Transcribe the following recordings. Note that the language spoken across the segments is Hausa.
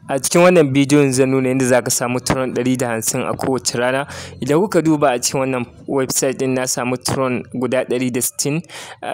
A cikin wannan bidiyon zan nuna yadda zaka samu Tron 150 a kowace rana. Idan kuka duba a cikin wannan website din na samu Tron guda 160.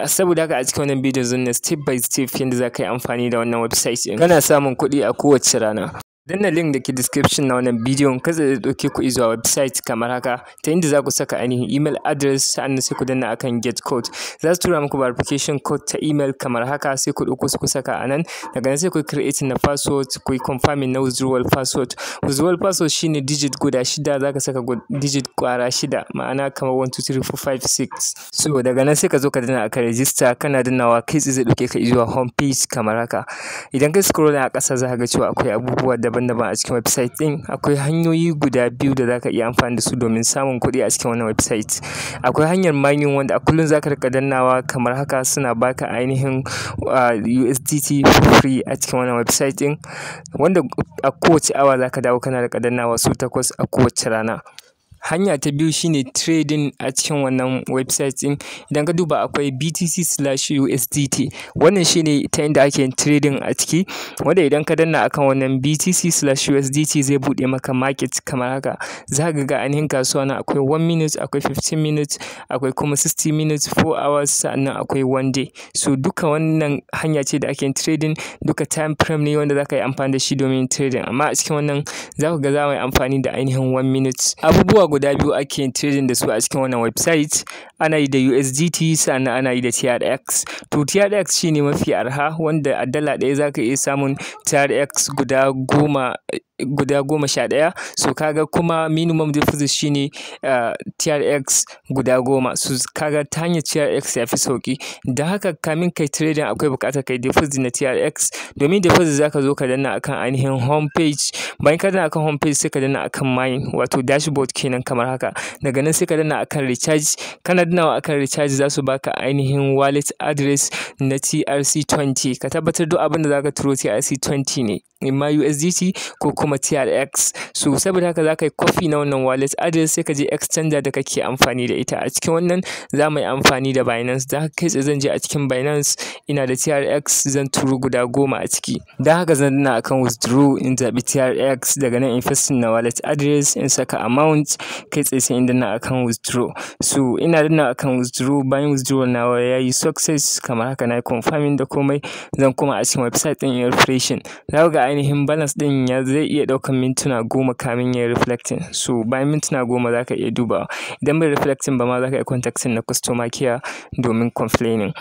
Saboda haka a cikin wannan bidiyon zan nuna step by step yadda zaka yi amfani da wannan website din. Kana samun kuɗi a kowace rana. Danna link da ke description na wannan bidiyon kai zai dauke ku zuwa website kamar haka ta inda za ku saka ainihin email address sannan sai ku danna akan get code. Za su tura muku verification code ta email kamar haka sai ku dauko su ku saka anan. Daga nan sai ku create na password ku yi confirming na withdrawal password. Withdrawal password shine digit guda 6 zaka saka digit kwara 6 ma'ana kamar 1 2 3 4 5 6. So daga nan sai ka zo ka danna akan register kana dannawa kai zai dauke ka zuwa home page kamar haka. Idan kai scroll a ƙasa za ka ga cewa akwai abubuwa daban-daban a cikin website din. Akwai hanyoyi guda biyu da zaka iya amfani da su domin samun kuɗi a cikin wannan website. Akwai hanyar mining wanda a kullum zaka rika dannawa kamar haka suna baka ainihin USDT for free a cikin wannan website din, wanda a kowace awa zaka dawo kana rika dannawa su 8 a kowace rana. Hanya ta biyu shine trading a cikin wannan website din. Idan ka duba akwai BTC/USDT. Wannan shine ta inda ake trading a ciki, wanda idan ka danna akan wannan BTC/USDT zai bude maka market kamar haka. Zaka ga ainihin kasuwa na akwai 1 minute, akwai 15 minutes, akwai kuma 60 minutes, 4 hours, sannan akwai 1 day. So duka wannan hanya ce da ake trading, duka time frame ne wanda zaka yi amfani da shi domin trading. Amma a cikin wannan zaka ga za mu yi amfani da ainihin 1 minute. Abubuwa guda biyu ake yin trading da su a cikin wannan website. Ana yi da USDT sannan ana yi da TRX. To TRX shine mafi arha wanda a dala ɗaya zaka iya samun TRX guda 11. So kaga kuma minimum deposit shine TRX guda 10. So kaga ta hanyar TRX yafi sauki. Da haka kamin kai trading akwai buƙatar kai deposit na TRX. Domin deposit zaka zo ka danna akan ainihin home page. Bayan ka danna akan home page sai ka danna akan mine wato dashboard kenan kamar haka. Daga nan sai ka danna akan recharge. Kana dannawa akan recharge za su baka ainihin wallet address na TRC20. Ka tabbatar duk abin da zaka turo TRC20 ne, imma USDT ko kuma TRX. So saboda haka zaka yi copy na wannan wallet address sai ka je exchanger da kake amfani da ita. A cikin wannan za mu yi amfani da Binance. Da haka kai tsaye zan je a cikin Binance ina da TRX zan turo guda 10 a ciki. Da haka zan danna akan withdraw in zaɓi TRX. Daga nan in pasting na wallet address in saka amount kai tsaye sai in danna akan withdraw. So ina danna akan withdraw. Bayan withdraw nawa yayi success kamar haka na yi confirming da komai, zan koma a cikin website din in refreshing. Zaka ga ainihin balance din ya zai iya daukan mintuna 10 kamin ya reflecting. So bayan mintuna 10 zaka iya dubawa. Idan bai reflecting ba ma zaka iya contacting na customer care domin complaining.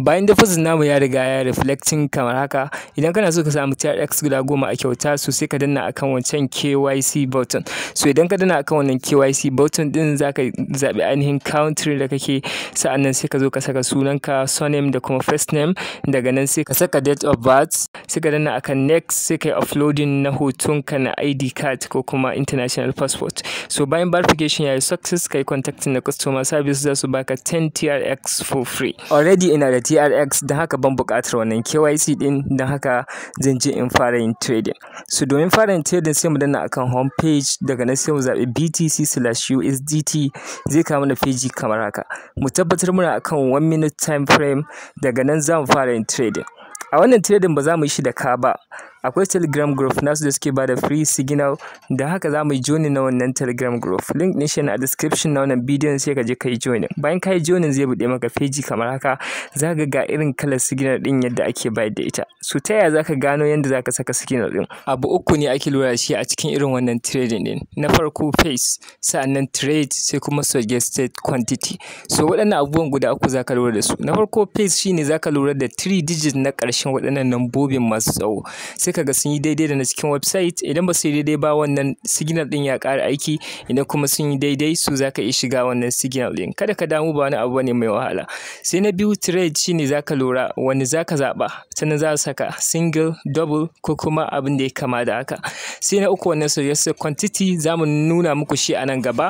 Bayan deposit namu ya riga ya reflecting kamar haka, idan kana so ka samu TRX guda 10 a kyauta so sai ka danna akan wancan KYC button. So idan ka danna akan wannan KYC button din zaka zabi ainihin country da kake, sa'annan sai ka zo ka saka sunanka, surname da kuma first name. Daga nan sai ka saka date of birth, sai ka danna akan next, sai kai uploading na hotonka na ID card ko kuma international passport. So bayan verification yayi success kai contacting na customer service za su baka 10 TRX for free. Already ina da TRX don haka ban buƙatar wannan KYC din, don haka zan je in fara yin trading. So domin fara yin trading sai mu danna akan home page. Daga nan sai mu zaɓi BTC/USDT zai kawo mana page kamar haka. Mu tabbatar muna akan 1 minute time frame. Daga nan za mu fara yin trading. A wannan trading ba za mu yi shi da ka ba. Akwai telegram group nasu da suke bada free signal, da haka za mu yi joining na wannan telegram group. Link din shi na description na wannan bidiyon sai ka je ka yi joining. Bayan ka yi joining zai buɗe maka page kamar haka. Za ka ga irin kalar signal din yadda ake bayar da ita. So ta yaya za ka gano yadda za ka saka signal din? Abu uku ne ake lura da shi a cikin irin wannan trading din. Na farko face, sa'annan trade, sai kuma suggested quantity. So waɗannan abubuwan guda uku za ka lura da su. Na farko face shine za ka lura da 3 digit na ƙarshen waɗannan nambobin masu tsawo. Sai kaga sun yi daidai da na cikin website. Idan ba su yi daidai ba wannan signal din ya ƙara aiki. Idan kuma sun yi daidai su zaka iya shiga wannan signal din. Kada ka damu, ba wani abu bane mai wahala. Sai na biyu trade shine zaka lura wani zaka zaba, sannan za ka saka single, double ko kuma abin da ya kama da haka. Sai na uku wannan suggested quantity zamu nuna muku shi a nan gaba.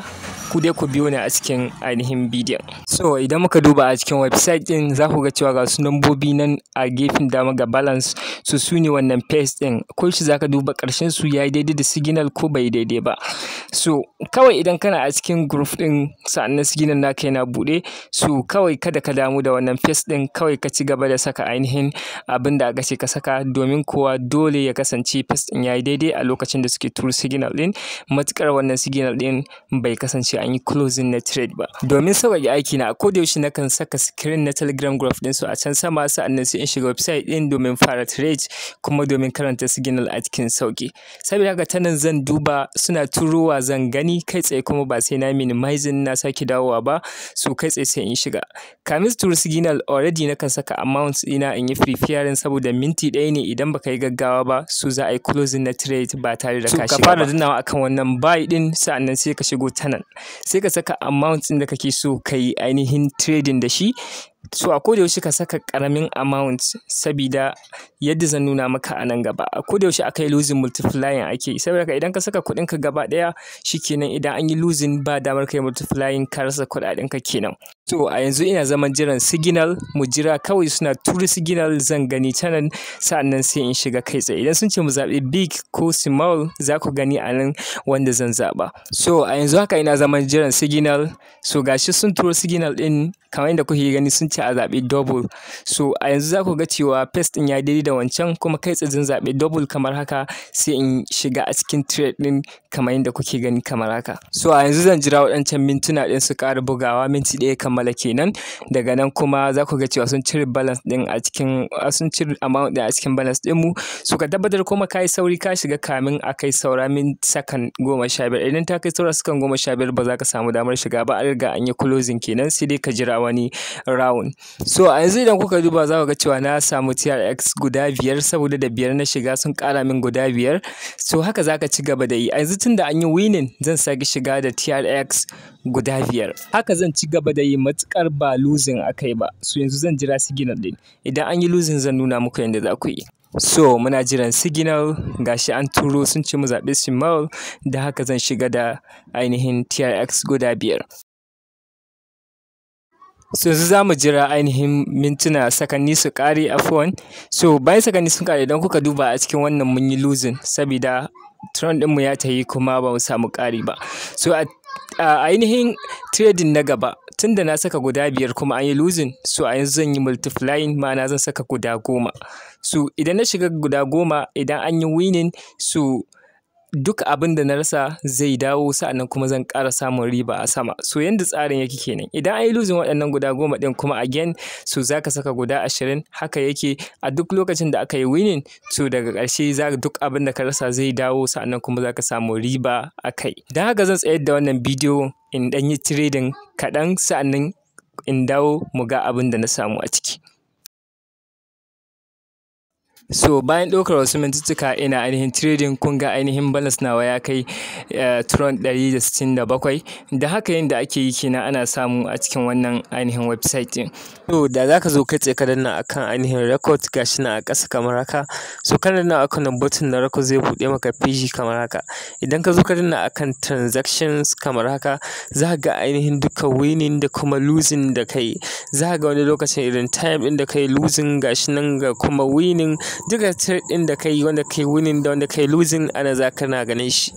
ku dai ku biyo ni a cikin ainihin bidiyon. So idan muka duba a cikin website din za ku ga cewa ga su nambobi nan a gefen dama ga balance, su ne wannan paste din, ko shi zaka duba ƙarshen su yayi daidai da signal ko bai daidai ba. So kawai idan kana a cikin group din sa'annan signal naka yana buɗe, so kawai kada ka damu da wannan paste din, kawai ka ci gaba da saka ainihin abin da aka ce ka saka, domin kuwa dole ya kasance paste din yayi daidai a lokacin da suke turo signal din, matukar wannan signal din bai kasance an yi closing na trade ba. Domin sauƙaƙe aiki na, a koda yaushe nakan saka screen na Telegram group din su a can sama, sa'annan sai in shiga website din domin fara trade kuma domin karanta signal a cikin sauƙi. Saboda haka ta nan zan duba suna turowa zan gani kai tsaye, kuma ba sai na minimizing na sake dawowa ba, so kai tsaye sai in shiga. Kamin su turo signal already nakan saka amount ina in yi preparing, saboda minti ɗaya ne idan baka yi gaggawa ba so za a yi closing na trade ba tare da ka shiga ba. Ka fara dannawa akan wannan buy din, sa'annan sai ka shigo ta nan sai ka saka amount ɗin da kake so ka yi ainihin trading da shi. So a koda yaushe ka saka ƙaramin amount, sabida yadda zan nuna maka a nan gaba, a koda yaushe aka yi losing multiplying ake yi, saboda idan ka saka kuɗin ka gaba ɗaya shikenan, idan an yi losing ba damar kai multiplying ka rasa kuɗaɗen ka kenan. So a yanzu ina zaman jiran signal, mu jira kawai suna turo signal zan gani ta nan, sa'annan sai in shiga kai tsaye. Idan sun ce mu zaɓi big ko small za ku gani a nan wanda zan zaɓa. So a yanzu haka ina zaman jiran signal, so gashi sun turo signal ɗin kamar yadda kuke gani sun ce a zaɓi double. So a yanzu za ku ga cewa paste ɗin ya daidai da wancan, kuma kai tsaye zan zaɓi double kamar haka, sai in shiga a cikin trade ɗin kamar yadda kuke gani kamar haka. So a yanzu zan jira waɗancan mintuna ɗin su ƙara bugawa, minti ɗaya kammala kenan. Daga nan kuma za ku ga cewa sun cire balance ɗin a cikin, sun cire amount ɗin a cikin balance ɗin mu. So ka tabbatar kuma ka yi sauri ka shiga kamin a kai saura sakan 15. Idan ta kai saura sakan 15 ba za ka samu damar shiga ba, an riga an yi closing kenan, sai dai ka jira wani round. So a yanzu idan kuka duba za ku ga cewa na samu TRX guda 5, saboda da 5 na shiga sun ƙara min guda 5. So haka za ka ci gaba da yi. A yanzu tun da an yi winning zan sake shiga da TRX guda 5. Haka zan ci gaba da yi matukar ba losing akai ba. So yanzu zan jira signal din. Idan an yi losing zan nuna muku yadda za ku yi. So muna jiran signal, gashi an turo sun ce mu zaɓi small, da haka zan shiga da ainihin TRX guda 5. So yanzu za mu jira ainihin mintuna, sakanni su ƙare afwan. So bayan sakanni sun ƙare, idan kuka duba a cikin wannan mun yi losing, sabida trend ɗinmu ya tayi kuma ba mu samu ƙari ba. So a ainihin trading na gaba, tunda na saka guda 5 kuma an yi losing, so a yanzu zan yi multiplying, ma'ana zan saka guda 10. So idan na shiga guda 10, idan an yi winning, so duk abin da na rasa zai dawo, sa'annan kuma zan ƙara samun riba a sama. So yanda tsarin yake kenan. Idan an yi losing waɗannan guda 10 ɗin kuma again, so za ka saka guda 20. Haka yake a duk lokacin da aka yi winning, so daga ƙarshe duk abin da ka rasa zai dawo, sa'annan kuma za ka samu riba a kai. Don haka zan tsayar da wannan bidiyo in ɗan yi trading kaɗan, sa'annan in dawo mu ga abin da na samu a ciki. So bayan ɗaukar wasu mintuttuka ina ainihin trading, kun ga ainihin balance nawa ya kai tron 167. Da haka yanda ake yi kenan ana samu a cikin wannan ainihin website din. So da za ka zo kai tsaye ka danna akan ainihin record, gashi na a ƙasa kamar haka. So ka danna akan nan button na record zai buɗe maka page kamar haka. Idan ka zo ka danna akan transactions kamar haka, za ka ga ainihin duka winning da kuma losing da kai. Za ka ga wani lokacin irin time ɗin da kai losing gashi nan, ga kuma winning. Duka trade ɗin da kai, wanda kai winning da wanda kai losing, ana za ka na ganin shi.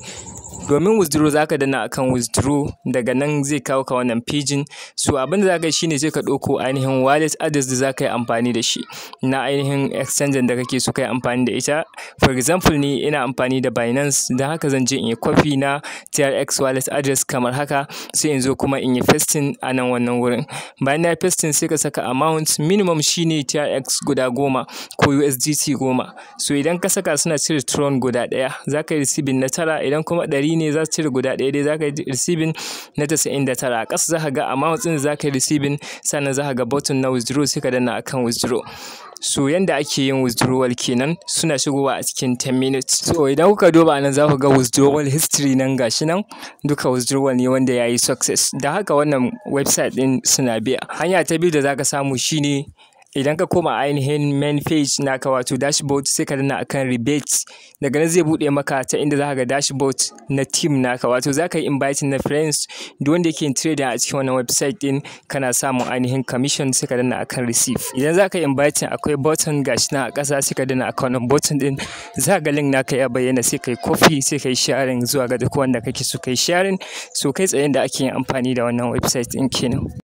Domin withdraw za ka danna akan withdraw, daga nan zai kawo ka wannan pagin. So abin da za ka yi shine sai ka ɗauko ainihin wallet address da za ka yi amfani da shi na ainihin exchange da kake so ka yi amfani da ita. For example ni ina amfani da Binance, don haka zan je in yi copy na TRX wallet address kamar haka, sai in zo kuma in yi pasting a nan wannan wurin. Bayan na yi pasting sai ka saka amount, minimum shine TRX guda 10 ko USDT 10. So idan ka saka suna cire tron guda 1, za ka yi receiving na 9. Idan kuma 100 ne za su cire guda 1 dai, za ka yi receiving na 99. A ƙasa za ka ga amount ɗin za ka yi receiving, sannan za ka ga button na withdraw, sai ka danna akan withdraw. So yanda ake yin withdrawal kenan, suna shigowa a cikin 10 minutes. So idan kuka duba nan za ku ga withdrawal history nan gashi nan, duka withdrawal ne wanda ya yi success. Da haka wannan website ɗin suna biya. Hanya ta biyu da za ka samu shine idan ka koma ainihin main page naka wato dashboard sai ka danna akan rebate. Daga nan zai buɗe maka ta inda za ka ga dashboard na team naka, wato za ka yi inviting na friends duk wanda yake trading a cikin wannan website din kana samun ainihin commission, sai ka danna akan receive. Idan za ka yi inviting akwai button gashi nan a ƙasa, sai ka danna akan wannan button din, za ka ga link naka ya bayyana, sai ka yi copy sai ka yi sharing zuwa ga duk wanda kake so ka yi sharing. So kai tsaye da ake yin amfani da wannan website din kenan.